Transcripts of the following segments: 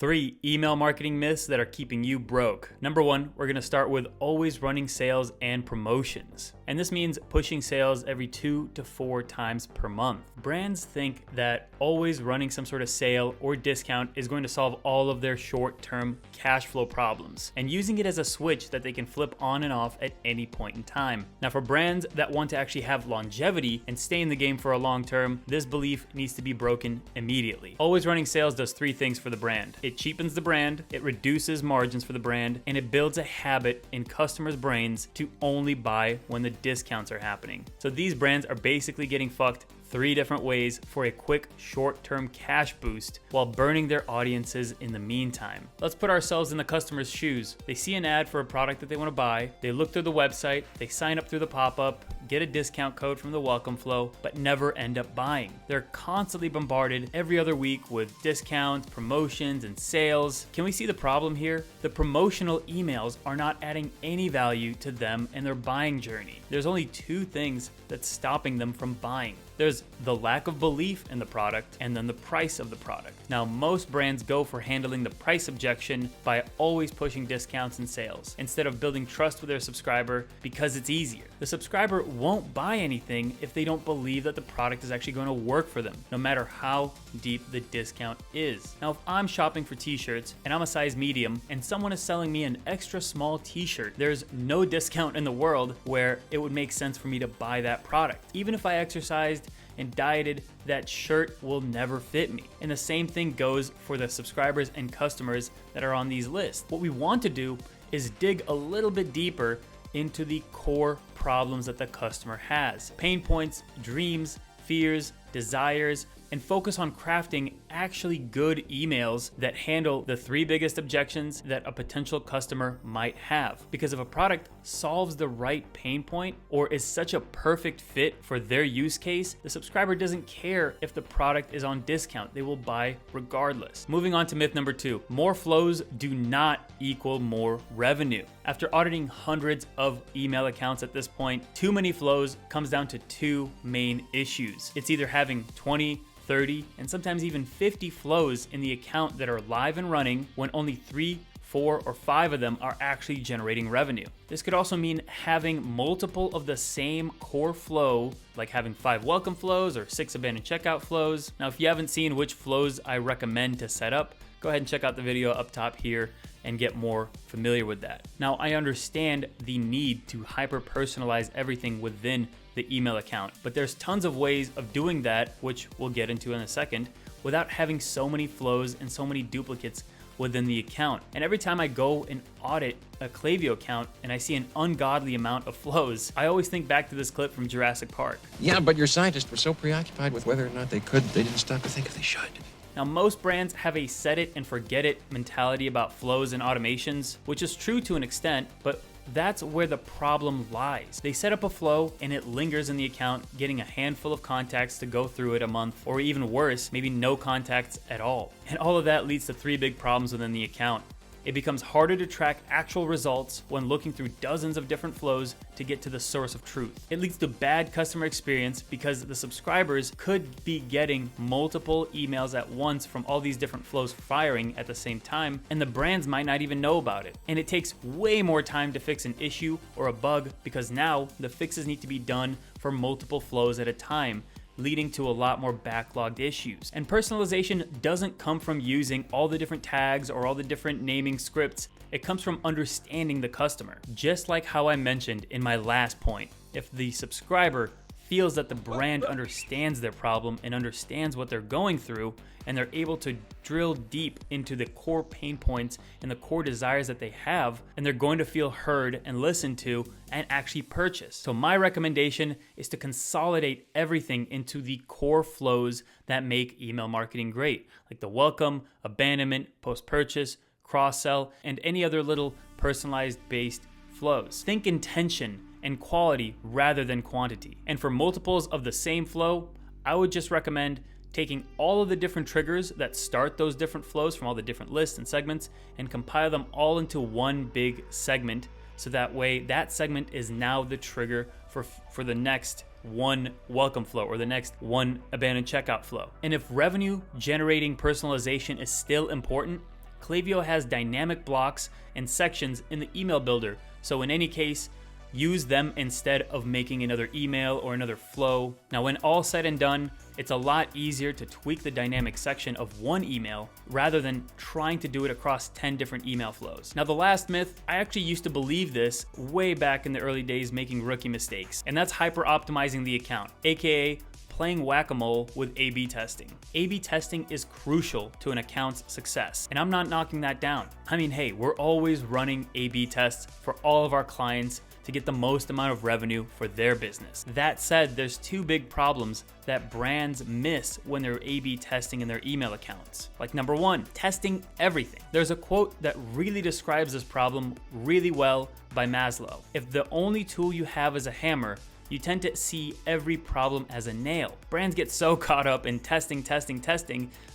3 email marketing myths that are keeping you broke. Number 1, we're gonna start with always running sales and promotions. And this means pushing sales every 2 to 4 times per month. Brands think that always running some sort of sale or discount is going to solve all of their short-term cash flow problems, and using it as a switch that they can flip on and off at any point in time. Now, for brands that want to actually have longevity and stay in the game for a long term, this belief needs to be broken immediately. Always running sales does 3 things for the brand. It cheapens the brand, it reduces margins for the brand, and it builds a habit in customers' brains to only buy when the discounts are happening. So these brands are basically getting fucked 3 different ways for a quick short-term cash boost while burning their audiences in the meantime. Let's put ourselves in the customer's shoes. They see an ad for a product that they want to buy, they look through the website, they sign up through the pop-up, get a discount code from the welcome flow, but never end up buying. They're constantly bombarded every other week with discounts, promotions, and sales. Can we see the problem here? The promotional emails are not adding any value to them and their buying journey. There's only 2 things that's stopping them from buying. There's the lack of belief in the product, and then the price of the product. Now, most brands go for handling the price objection by always pushing discounts and sales, instead of building trust with their subscriber because it's easier. The subscriber won't buy anything if they don't believe that the product is actually going to work for them, no matter how deep the discount is. Now, if I'm shopping for t-shirts and I'm a size medium and someone is selling me an extra small t-shirt, there's no discount in the world where it would make sense for me to buy that product. Even if I exercised and dieted, that shirt will never fit me. And the same thing goes for the subscribers and customers that are on these lists. What we want to do is dig a little bit deeper into the core problems that the customer has. Pain points, dreams, fears, desires, and focus on crafting actually good emails that handle the 3 biggest objections that a potential customer might have. Because if a product solves the right pain point or is such a perfect fit for their use case, the subscriber doesn't care if the product is on discount. They will buy regardless. Moving on to myth number 2, more flows do not equal more revenue. After auditing hundreds of email accounts at this point, too many flows comes down to 2 main issues. It's either having 20, 30, and sometimes even 50 flows in the account that are live and running when only 3, 4, or 5 of them are actually generating revenue. This could also mean having multiple of the same core flow, like having 5 welcome flows or 6 abandoned checkout flows. Now, if you haven't seen which flows I recommend to set up, go ahead and check out the video up top here and get more familiar with that. Now, I understand the need to hyper-personalize everything within the email account, but there's tons of ways of doing that, which we'll get into in a second, without having so many flows and so many duplicates within the account. And every time I go and audit a Klaviyo account and I see an ungodly amount of flows, I always think back to this clip from Jurassic Park. Yeah, but your scientists were so preoccupied with whether or not they could, they didn't stop to think if they should. Now, most brands have a set it and forget it mentality about flows and automations, which is true to an extent, but that's where the problem lies. They set up a flow and it lingers in the account, getting a handful of contacts to go through it a month, or even worse, maybe no contacts at all. And all of that leads to 3 big problems within the account. It becomes harder to track actual results when looking through dozens of different flows to get to the source of truth. It leads to bad customer experience because the subscribers could be getting multiple emails at once from all these different flows firing at the same time, and the brands might not even know about it. And it takes way more time to fix an issue or a bug because now the fixes need to be done for multiple flows at a time, leading to a lot more backlogged issues. And personalization doesn't come from using all the different tags or all the different naming scripts. It comes from understanding the customer. Just like how I mentioned in my last point, if the subscriber feels that the brand understands their problem and understands what they're going through, and they're able to drill deep into the core pain points and the core desires that they have, and they're going to feel heard and listened to and actually purchase. So my recommendation is to consolidate everything into the core flows that make email marketing great, like the welcome, abandonment, post-purchase, cross-sell, and any other little personalized based flows. Think intention and quality rather than quantity. And for multiples of the same flow, I would just recommend taking all of the different triggers that start those different flows from all the different lists and segments and compile them all into one big segment, so that way that segment is now the trigger for the next one welcome flow or the next one abandoned checkout flow. And if revenue generating personalization is still important, Klaviyo has dynamic blocks and sections in the email builder, so in any case, use them instead of making another email or another flow. Now, when all said and done, it's a lot easier to tweak the dynamic section of one email rather than trying to do it across 10 different email flows. Now, the last myth, I actually used to believe this way back in the early days making rookie mistakes, and that's hyper optimizing the account, aka playing whack-a-mole with A/B testing. A/B testing is crucial to an account's success, and I'm not knocking that down. I mean, hey, we're always running A/B tests for all of our clients to get the most amount of revenue for their business. That said, there's two big problems that brands miss when they're A/B testing in their email accounts. Like number one, testing everything. There's a quote that really describes this problem really well by Maslow. If the only tool you have is a hammer, you tend to see every problem as a nail. Brands get so caught up in testing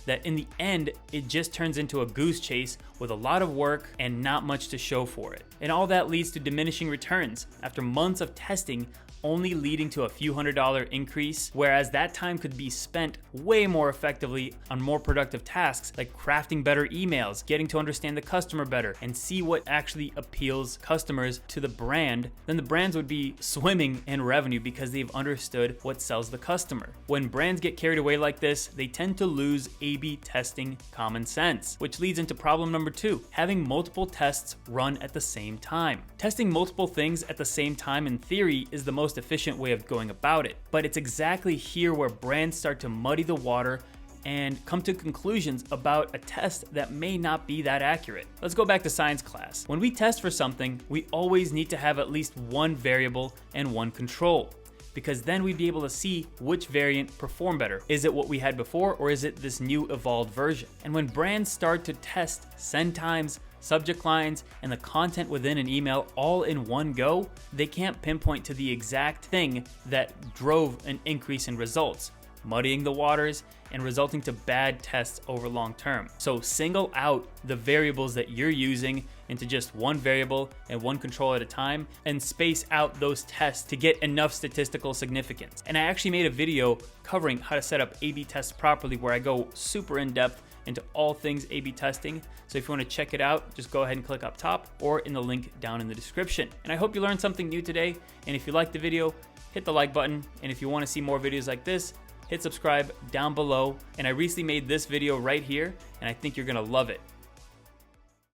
that in the end, it just turns into a goose chase with a lot of work and not much to show for it. And all that leads to diminishing returns after months of testing, only leading to a few $100 increase, whereas that time could be spent way more effectively on more productive tasks like crafting better emails, getting to understand the customer better, and see what actually appeals customers to the brand. Then the brands would be swimming in revenue because they've understood what sells the customer. When brands get carried away like this, they tend to lose A/B testing common sense, which leads into problem number two, having multiple tests run at the same time. Testing multiple things at the same time in theory is the most efficient way of going about it, but it's exactly here where brands start to muddy the water and come to conclusions about a test that may not be that accurate. Let's go back to science class. When we test for something, we always need to have at least one variable and one control, because then we'd be able to see which variant performed better. Is it what we had before, or is it this new evolved version? And when brands start to test send times, subject lines, and the content within an email all in one go, they can't pinpoint to the exact thing that drove an increase in results, muddying the waters and resulting to bad tests over long term. So single out the variables that you're using into just one variable and one control at a time, and space out those tests to get enough statistical significance. And I actually made a video covering how to set up A/B tests properly, where I go super in depth into all things A/B testing. So if you want to check it out, just go ahead and click up top or in the link down in the description. And I hope you learned something new today. And if you liked the video, hit the like button. And if you want to see more videos like this, hit subscribe down below. And I recently made this video right here, and I think you're gonna love it.